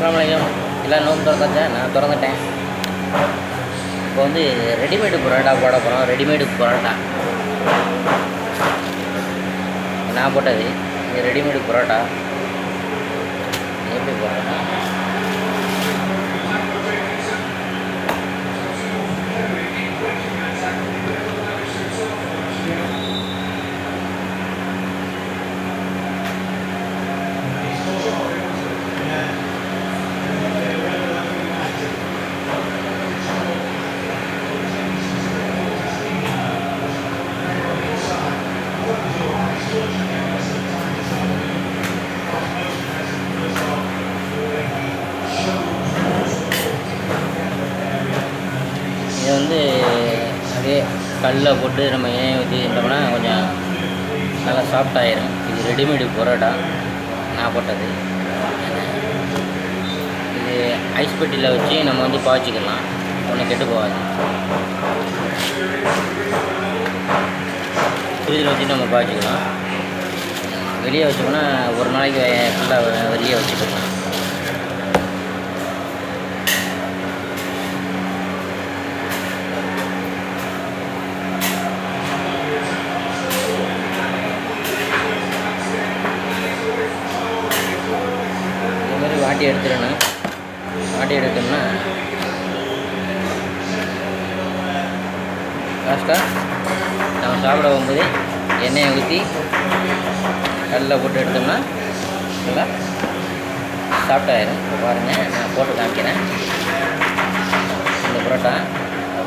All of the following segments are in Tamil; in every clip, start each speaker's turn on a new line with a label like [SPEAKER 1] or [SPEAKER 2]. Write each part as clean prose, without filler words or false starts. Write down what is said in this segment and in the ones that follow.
[SPEAKER 1] அஸ்ஸலாமு அலைக்கும். எல்லாம் நோம்பு திறந்தாச்சா? நான் திறந்துட்டேன். இப்போ வந்து ரெடிமேடு பரோட்டா போட போகிறோம். ரெடிமேடு பரோட்டா நான் போட்டது. இது ரெடிமேடு பரோட்டா எப்படி போடுறேன்னா, இதை வந்து அப்படியே கல்லில் போட்டு நம்ம எண்ணெயை ஊற்றி இருந்தோம்னா கொஞ்சம் நல்லா சாஃப்டாகிடும். இது ரெடிமேடு பரோட்டா நான் போட்டது. இது ஐஸ் பெட்டியில் வச்சு நம்ம வந்து பாய்ச்சிக்கலாம், ஒன்றும் கெட்டு போகாது. ஃப்ரிட்ஜில் வச்சு நம்ம பாய்ச்சிக்கலாம். வெளியே வச்சோம்னா ஒரு நாளைக்கு ஃபுல்லாக வெளியே வச்சுக்கலாம். வாட்டி எடுத்துடணும். வாட்டி எடுத்தோம்னா லாஸ்ட்டாக நம்ம சாப்பிட போகும்போது எண்ணெயை ஊற்றி கல்லில் போட்டு எடுத்தோம்னா நல்லா சாஃப்டாகிடும். இப்போ பாருங்கள், நான் போட்டு காமிக்கிறேன். இந்த பரோட்டா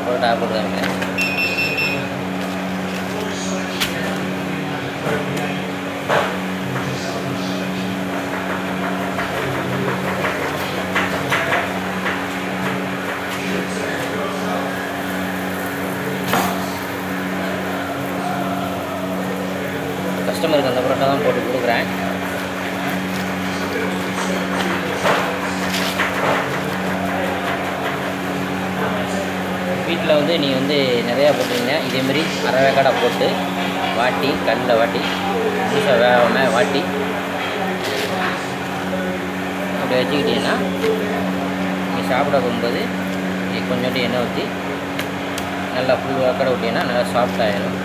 [SPEAKER 1] போட்டு காமிக்கிறேன். கஸ்டமருக்கு அந்த பரோட்டா தான் போட்டு கொடுக்குறேன். வீட்டில் வந்து நீ வந்து நிறையா போட்டிங்கன்னா இதேமாரி அரை வேக்காடை போட்டு வாட்டி கல்லில் வாட்டி புதுசாக வேகாமல் வாட்டி அப்படி வச்சுக்கிட்டிங்கன்னா நீ சாப்பிட போகும்போது கொஞ்சோண்டு எண்ணெய் ஊற்றி நல்லா ஃபுல் வேக்காடை விட்டிங்கன்னா நல்லா சாஃப்டாகிடும்.